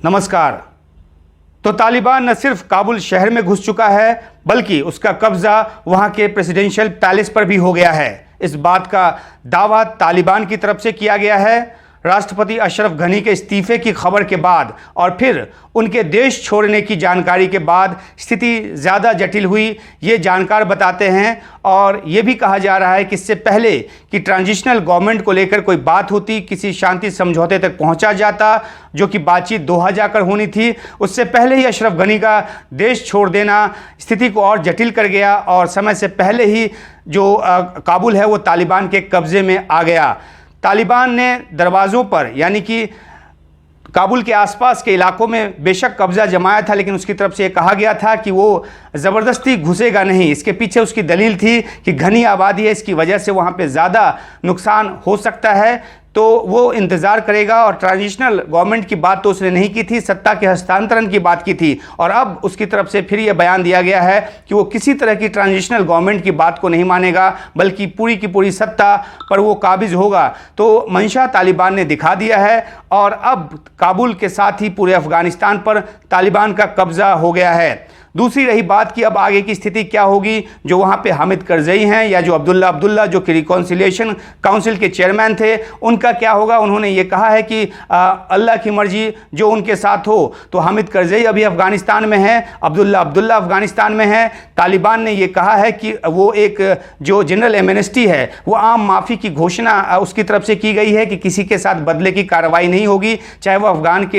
नमस्कार। तो तालिबान न सिर्फ काबुल शहर में घुस चुका है बल्कि उसका कब्जा वहां के प्रेसिडेंशियल पैलेस पर भी हो गया है। इस बात का दावा तालिबान की तरफ से किया गया है। राष्ट्रपति अशरफ गनी के इस्तीफे की खबर के बाद और फिर उनके देश छोड़ने की जानकारी के बाद स्थिति ज़्यादा जटिल हुई, ये जानकार बताते हैं। और ये भी कहा जा रहा है कि इससे पहले कि ट्रांजिशनल गवर्नमेंट को लेकर कोई बात होती, किसी शांति समझौते तक पहुंचा जाता, जो कि बातचीत दोहा जाकर होनी थी, उससे पहले ही अशरफ गनी का देश छोड़ देना स्थिति को और जटिल कर गया और समय से पहले ही जो काबुल है वो तालिबान के कब्ज़े में आ गया। तालिबान ने दरवाज़ों पर यानी कि काबुल के आसपास के इलाकों में बेशक कब्ज़ा जमाया था, लेकिन उसकी तरफ से ये कहा गया था कि वो ज़बरदस्ती घुसेगा नहीं। इसके पीछे उसकी दलील थी कि घनी आबादी है, इसकी वजह से वहाँ पे ज़्यादा नुकसान हो सकता है, तो वो इंतज़ार करेगा। और ट्रांजिशनल गवर्नमेंट की बात तो उसने नहीं की थी, सत्ता के हस्तांतरण की बात की थी। और अब उसकी तरफ से फिर ये बयान दिया गया है कि वो किसी तरह की ट्रांजिशनल गवर्नमेंट की बात को नहीं मानेगा, बल्कि पूरी की पूरी सत्ता पर वो काबिज होगा। तो मंशा तालिबान ने दिखा दिया है और अब काबुल के साथ ही पूरे अफगानिस्तान पर तालिबान का कब्ज़ा हो गया है। दूसरी रही बात कि अब आगे की स्थिति क्या होगी। जो वहाँ पे हामिद करजई हैं या जो अब्दुल्ला जो कि रिकॉन्सिलिएशन काउंसिल के चेयरमैन थे, उनका क्या होगा। उन्होंने ये कहा है कि अल्लाह की मर्जी जो उनके साथ हो। तो हामिद करजई अभी अफगानिस्तान में है, अब्दुल्ला अफगानिस्तान में है। तालिबान ने ये कहा है कि वो एक जो जनरल एमनेस्टी है, वो आम माफ़ी की घोषणा उसकी तरफ से की गई है कि किसी के साथ बदले की कार्रवाई नहीं होगी, चाहे वो अफगान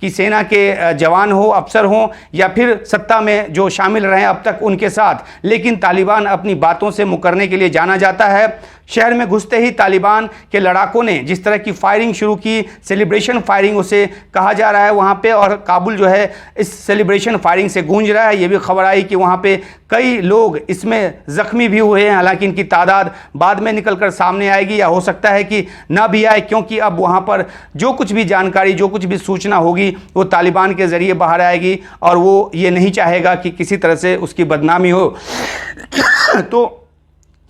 की सेना के जवान हो, अफसर हों या फिर सत्ता में जो शामिल रहे अब तक उनके साथ। लेकिन तालिबान अपनी बातों से मुकरने के लिए जाना जाता है। शहर में घुसते ही तालिबान के लड़ाकों ने जिस तरह की फायरिंग शुरू की, सेलिब्रेशन फायरिंग उसे कहा जा रहा है वहाँ पे, और काबुल जो है इस सेलिब्रेशन फायरिंग से गूंज रहा है। ये भी खबर आई कि वहाँ पे कई लोग इसमें ज़ख्मी भी हुए हैं, हालांकि इनकी तादाद बाद में निकलकर सामने आएगी या हो सकता है कि ना भी आए, क्योंकि अब वहाँ पर जो कुछ भी जानकारी, जो कुछ भी सूचना होगी वो तालिबान के ज़रिए बाहर आएगी और वो ये नहीं चाहेगा कि किसी तरह से उसकी बदनामी हो। तो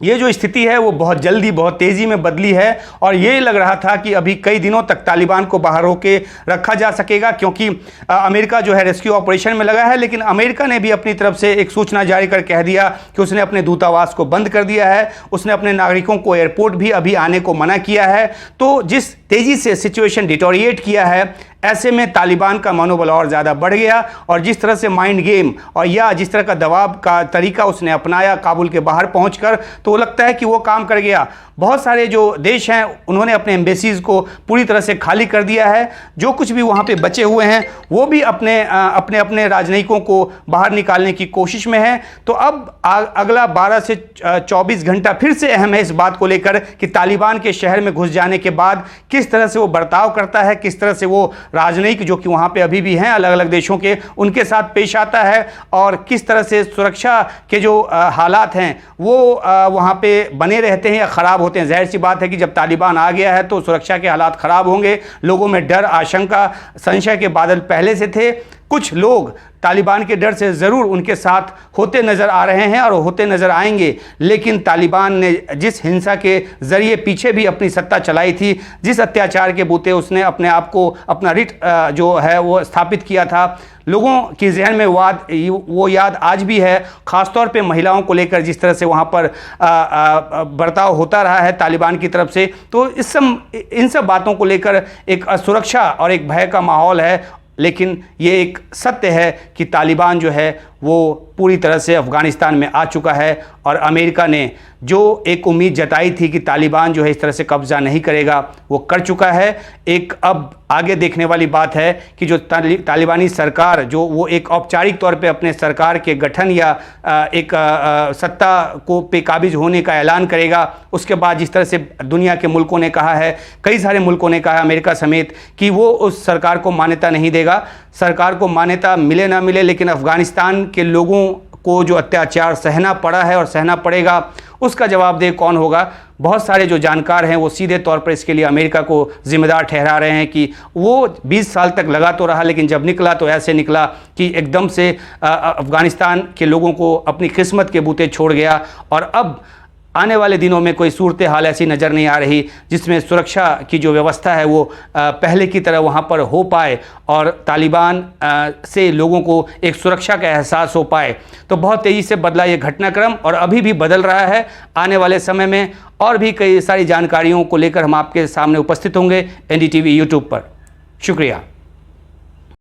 ये जो स्थिति है वो बहुत जल्दी, बहुत तेज़ी में बदली है और ये लग रहा था कि अभी कई दिनों तक तालिबान को बाहर होके रखा जा सकेगा, क्योंकि अमेरिका जो है रेस्क्यू ऑपरेशन में लगा है। लेकिन अमेरिका ने भी अपनी तरफ से एक सूचना जारी कर कह दिया कि उसने अपने दूतावास को बंद कर दिया है, उसने अपने नागरिकों को एयरपोर्ट भी अभी आने को मना किया है। तो जिस तेज़ी से सिचुएशन डिटोरिएट किया है, ऐसे में तालिबान का मनोबल और ज़्यादा बढ़ गया और जिस तरह से माइंड गेम और या जिस तरह का दबाव का तरीका उसने अपनाया काबुल के बाहर पहुंचकर, तो लगता है कि वो काम कर गया। बहुत सारे जो देश हैं उन्होंने अपने एम्बेसीज़ को पूरी तरह से खाली कर दिया है। जो कुछ भी वहाँ पे बचे हुए हैं वो भी अपने राजनयिकों को बाहर निकालने की कोशिश में है। तो अब अगला 12 से 24 घंटा फिर से अहम है इस बात को लेकर कि तालिबान के शहर में घुस जाने के बाद किस तरह से वो बर्ताव करता है, किस तरह से वो राजनयिक जो कि वहाँ पे अभी भी हैं अलग अलग देशों के, उनके साथ पेश आता है और किस तरह से सुरक्षा के जो हालात हैं वो वहाँ पे बने रहते हैं या ख़राब होते हैं। जाहिर सी बात है कि जब तालिबान आ गया है तो सुरक्षा के हालात ख़राब होंगे। लोगों में डर, आशंका, संशय के बादल पहले से थे। कुछ लोग तालिबान के डर से ज़रूर उनके साथ होते नज़र आ रहे हैं और होते नज़र आएंगे, लेकिन तालिबान ने जिस हिंसा के ज़रिए पीछे भी अपनी सत्ता चलाई थी, जिस अत्याचार के बूते उसने अपने आप को, अपना रिट जो है वो स्थापित किया था, लोगों की जहन में वो याद आज भी है। ख़ासतौर पे महिलाओं को लेकर जिस तरह से वहाँ पर बर्ताव होता रहा है तालिबान की तरफ से, तो इन सब बातों को लेकर एक असुरक्षा और एक भय का माहौल है। लेकिन ये एक सत्य है कि तालिबान जो है वो पूरी तरह से अफ़गानिस्तान में आ चुका है और अमेरिका ने जो एक उम्मीद जताई थी कि तालिबान जो है इस तरह से कब्ज़ा नहीं करेगा, वो कर चुका है। एक अब आगे देखने वाली बात है कि जो तालिबानी सरकार जो वो एक औपचारिक तौर पे अपने सरकार के गठन या एक सत्ता को पे काबिज होने का ऐलान करेगा, उसके बाद जिस तरह से दुनिया के मुल्कों ने कहा है, कई सारे मुल्कों ने कहा है अमेरिका समेत, कि वो उस सरकार को मान्यता नहीं देगा। सरकार को मान्यता मिले ना मिले, लेकिन अफ़गानिस्तान के लोगों को जो अत्याचार सहना पड़ा है और सहना पड़ेगा, उसका जवाबदेह कौन होगा। बहुत सारे जो जानकार हैं वो सीधे तौर पर इसके लिए अमेरिका को जिम्मेदार ठहरा रहे हैं कि वो 20 साल तक लगा तो रहा, लेकिन जब निकला तो ऐसे निकला कि एकदम से अफ़गानिस्तान के लोगों को अपनी किस्मत के बूते छोड़ गया। और अब आने वाले दिनों में कोई सूरत हाल ऐसी नज़र नहीं आ रही जिसमें सुरक्षा की जो व्यवस्था है वो पहले की तरह वहाँ पर हो पाए और तालिबान से लोगों को एक सुरक्षा का एहसास हो पाए। तो बहुत तेज़ी से बदला ये घटनाक्रम और अभी भी बदल रहा है। आने वाले समय में और भी कई सारी जानकारियों को लेकर हम आपके सामने उपस्थित होंगे NDTV यूट्यूब पर। शुक्रिया।